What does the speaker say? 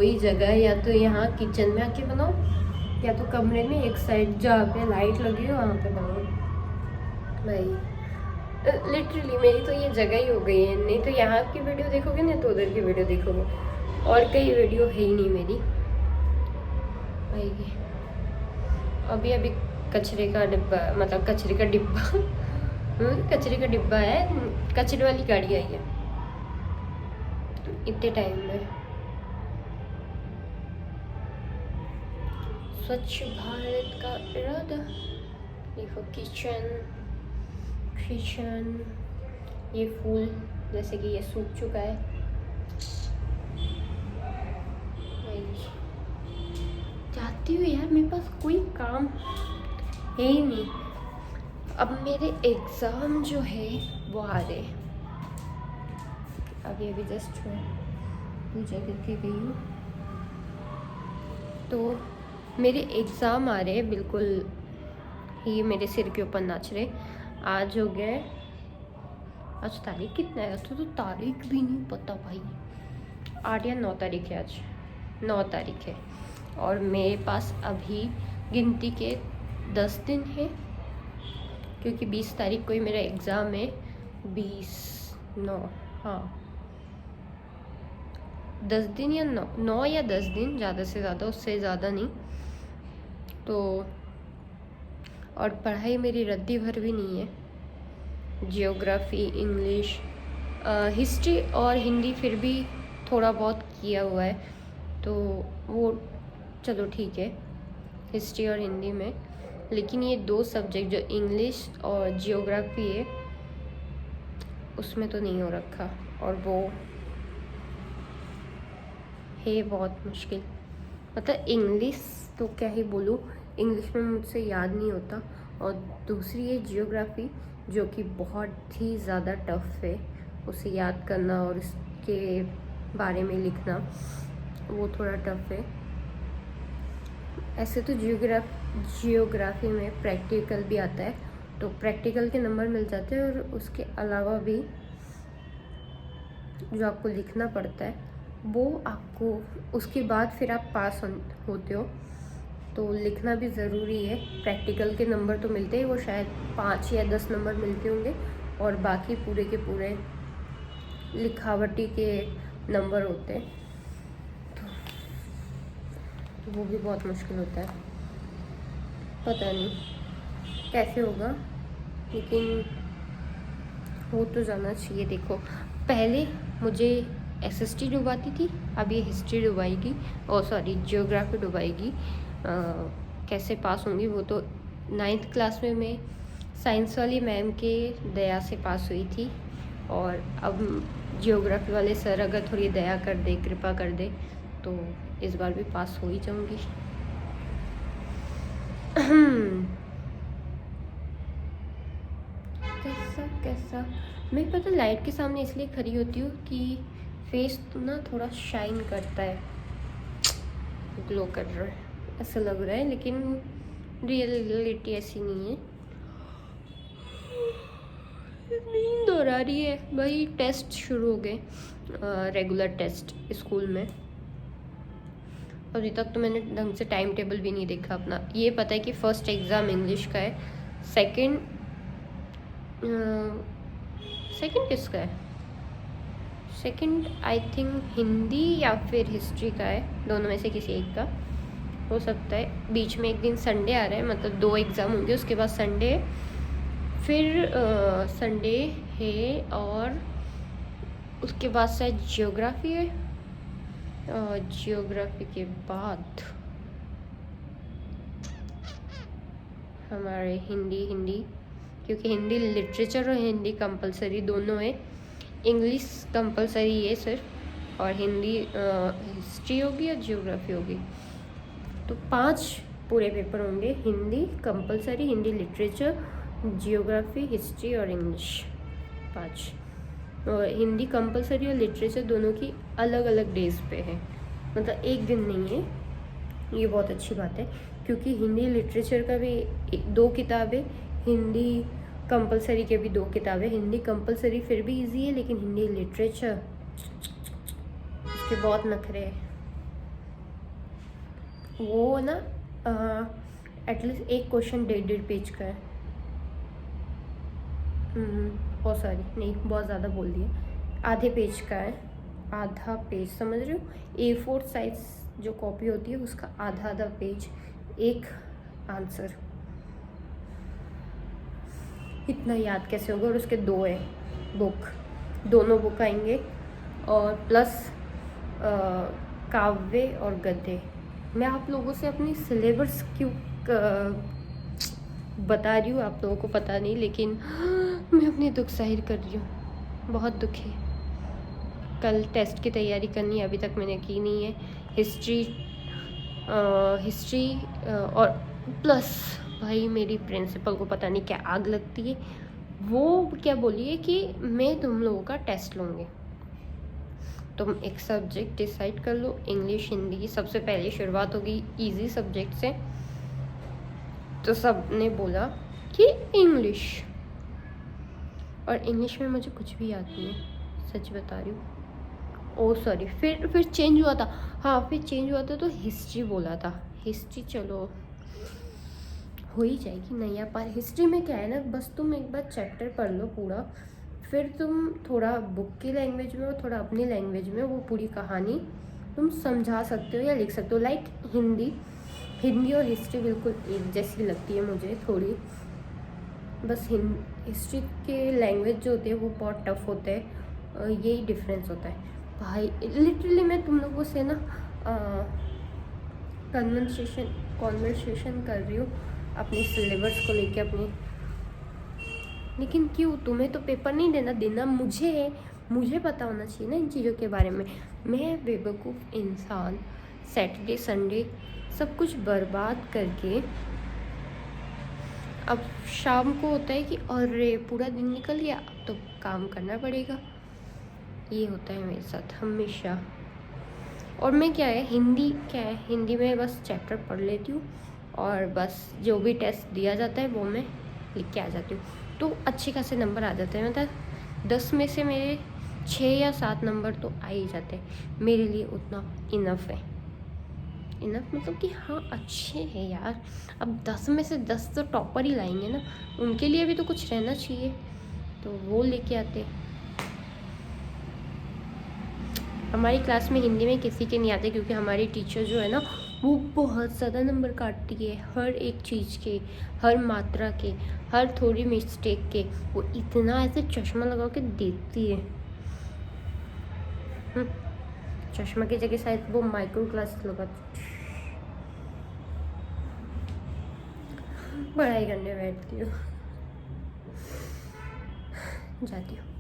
ही जगह है, या तो यहाँ किचन में आके बनाओ या तो कमरे में एक साइड जहाँ पे लाइट लगी हो वहाँ पे बनाओ। भाई लिटरली मेरी तो ये जगह ही हो गई है, नहीं तो यहाँ की वीडियो देखोगे ना तो उधर की वीडियो देखोगे, और कई वीडियो है ही नहीं मेरी भाई। अभी अभी कचरे का डिब्बा, मतलब कचरे का डिब्बा कचरे का डिब्बा है, कचरे वाली गाड़ी आई है इतने टाइम में। स्वच्छ भारत का इरादा, देखो किचन, ये फूल जैसे कि ये सूख चुका है। चाहती हूँ यार, मेरे पास कोई काम है ही नहीं। अब मेरे एग्ज़ाम जो है वो आ रहे, अभी अभी जस्ट पूजा करके गई हूँ, तो मेरे एग्ज़ाम आ रहे हैं, बिल्कुल ही मेरे सिर के ऊपर नाच रहे। आज हो गया, आज तारीख कितना है, तो तारीख भी नहीं पता भाई, 8 या 9 तारीख है, आज 9 तारीख है, और मेरे पास अभी गिनती के 10 दिन है, क्योंकि 20 तारीख को ही मेरा एग्ज़ाम है। 20/9, हाँ 10 दिन या 9 या 10 दिन, ज़्यादा से ज़्यादा, उससे ज़्यादा नहीं। तो और पढ़ाई मेरी रद्दी भर भी नहीं है। जियोग्राफी, इंग्लिश, हिस्ट्री और हिंदी फिर भी थोड़ा बहुत किया हुआ है, तो वो चलो ठीक है, हिस्ट्री और हिंदी में। लेकिन ये 2 सब्जेक्ट जो इंग्लिश और जियोग्राफी है उसमें तो नहीं हो रखा, और वो है बहुत मुश्किल। मतलब इंग्लिश तो क्या ही बोलूँ, इंग्लिश में मुझसे याद नहीं होता, और दूसरी है जियोग्राफी जो कि बहुत ही ज़्यादा टफ है, उसे याद करना और इसके बारे में लिखना वो थोड़ा टफ है। ऐसे तो जियोग्राफी में प्रैक्टिकल भी आता है, तो प्रैक्टिकल के नंबर मिल जाते हैं, और उसके अलावा भी जो आपको लिखना पड़ता है वो आपको, उसके बाद फिर आप पास होते हो, तो लिखना भी ज़रूरी है। प्रैक्टिकल के नंबर तो मिलते हैं, वो शायद 5 या 10 नंबर मिलते होंगे, और बाकी पूरे के पूरे लिखावटी के नंबर होते हैं, तो वो भी बहुत मुश्किल होता है। पता नहीं कैसे होगा, लेकिन हो तो जाना चाहिए। देखो पहले मुझे एसएसटी डुबाती थी, अब ये हिस्ट्री डुबाएगी, और सॉरी जियोग्राफी डुबाएगी। कैसे पास होंगी वो तो 9th क्लास में मैं साइंस वाली मैम के दया से पास हुई थी, और अब जियोग्राफी वाले सर अगर थोड़ी दया कर दे, कृपा कर दे, तो इस बार भी पास हो ही जाऊंगी। कैसा मैं पता लाइट के सामने इसलिए खड़ी होती हूँ कि फेस तो ना थोड़ा शाइन करता है, ग्लो कर रहा है ऐसा लग रहा है, लेकिन रियलिटी ऐसी नहीं है। नींद और आ रही है भाई। टेस्ट शुरू हो गए, रेगुलर टेस्ट स्कूल में। अभी तक तो मैंने ढंग से टाइम टेबल भी नहीं देखा अपना। ये पता है कि फर्स्ट एग्ज़ाम इंग्लिश का है, सेकंड किसका है, सेकंड आई थिंक हिंदी या फिर हिस्ट्री का है, दोनों में से किसी एक का हो सकता है। बीच में एक दिन संडे आ रहा है, मतलब 2 एग्ज़ाम होंगे, उसके बाद संडे, फिर संडे है, और उसके बाद शायद जियोग्राफी है, और जियोग्राफी के बाद हमारे हिंदी, क्योंकि हिंदी लिटरेचर और हिंदी कंपलसरी दोनों है। इंग्लिश कंपलसरी है सिर्फ, और हिंदी हिस्ट्री होगी या जियोग्राफी होगी, तो 5 पूरे पेपर होंगे। Hindi compulsory, Hindi literature, geography, history और इंग्लिश, 5। और हिंदी कंपलसरी और लिटरेचर दोनों की अलग अलग डेज पे है, मतलब एक दिन नहीं है। ये बहुत अच्छी बात है, क्योंकि हिंदी लिटरेचर का भी 2 किताबें, हिंदी कंपलसरी के भी 2 किताबें। हिंदी कंपलसरी फिर भी इजी है, लेकिन हिंदी लिटरेचर उसके बहुत नखरे हैं। वो ना एटलीस्ट एक क्वेश्चन 1.5 पेज का है। बहुत सारी नहीं, बहुत ज़्यादा बोल दिए, आधे पेज का है, आधा पेज, समझ रहे हो? A4 साइज जो कॉपी होती है उसका आधा आधा पेज, एक आंसर। इतना याद कैसे होगा? और उसके 2 है बुक, दोनों बुक आएंगे, और प्लस काव्य और गद्य। मैं आप लोगों से अपनी सिलेबस क्यों बता रही हूँ, आप लोगों को पता नहीं, लेकिन मैं अपनी दुख जाहिर कर रही हूँ, बहुत दुख है। कल टेस्ट की तैयारी करनी है, अभी तक मैंने की नहीं है। हिस्ट्री और प्लस भाई मेरी प्रिंसिपल को पता नहीं क्या आग लगती है, वो क्या बोली है कि मैं तुम लोगों का टेस्ट लूँगी, तुम एक सब्जेक्ट डिसाइड कर लो, इंग्लिश हिंदी। सबसे पहले शुरुआत होगी इजी सब्जेक्ट से, तो सब ने बोला कि इंग्लिश, और इंग्लिश में मुझे कुछ भी याद नहीं है, सच बता रही हूँ। ओह सॉरी, फिर चेंज हुआ था, हाँ फिर चेंज हुआ था तो हिस्ट्री बोला था। हिस्ट्री चलो हो ही जाएगी, नहीं आ पा। हिस्ट्री में क्या है ना, बस तुम एक बार चैप्टर पढ़ लो पूरा, फिर तुम थोड़ा बुक की लैंग्वेज में और थोड़ा अपनी लैंग्वेज में वो पूरी कहानी तुम समझा सकते हो या लिख सकते हो। लाइक हिंदी और हिस्ट्री बिल्कुल एक जैसी लगती है मुझे थोड़ी, बस हिस्ट्री के लैंग्वेज जो होते हैं वो बहुत टफ होते हैं, यही डिफरेंस होता है भाई। लिटरली मैं तुम लोगों से ना कॉन्वर्सेशन कर रही हूँ अपने सिलेबस को लेके अपनी, लेकिन क्यों? तुम्हें तो पेपर नहीं देना मुझे है, मुझे पता होना चाहिए ना इन चीज़ों के बारे में। मैं बेवकूफ़ इंसान सैटरडे संडे सब कुछ बर्बाद करके अब शाम को होता है कि अरे पूरा दिन निकल गया, अब तो काम करना पड़ेगा। ये होता है मेरे साथ हमेशा। और मैं क्या है, हिंदी में बस चैप्टर पढ़ लेती हूँ और बस जो भी टेस्ट दिया जाता है वो मैं लिख के आ जाती हूँ, तो अच्छे खासे नंबर आ जाते हैं। मतलब 10 में से मेरे 6 या 7 नंबर तो आ ही जाते हैं, मेरे लिए उतना इनफ है। इनफ मतलब कि हाँ अच्छे हैं यार, अब 10 में से 10 तो टॉपर ही लाएंगे ना, उनके लिए भी तो कुछ रहना चाहिए, तो वो लेके आते। हमारी क्लास में हिंदी में किसी के नहीं आते, क्योंकि हमारी टीचर जो है ना वो बहुत ज़्यादा नंबर काटती है, हर एक चीज़ के, हर मात्रा के, हर थोड़ी मिस्टेक के, वो इतना ऐसे चश्मा लगा के देती है। चश्मा की जगह शायद वो माइक्रो ग्लासेस लगाती, पढ़ाई करने बैठती हूँ, जाती हूँ।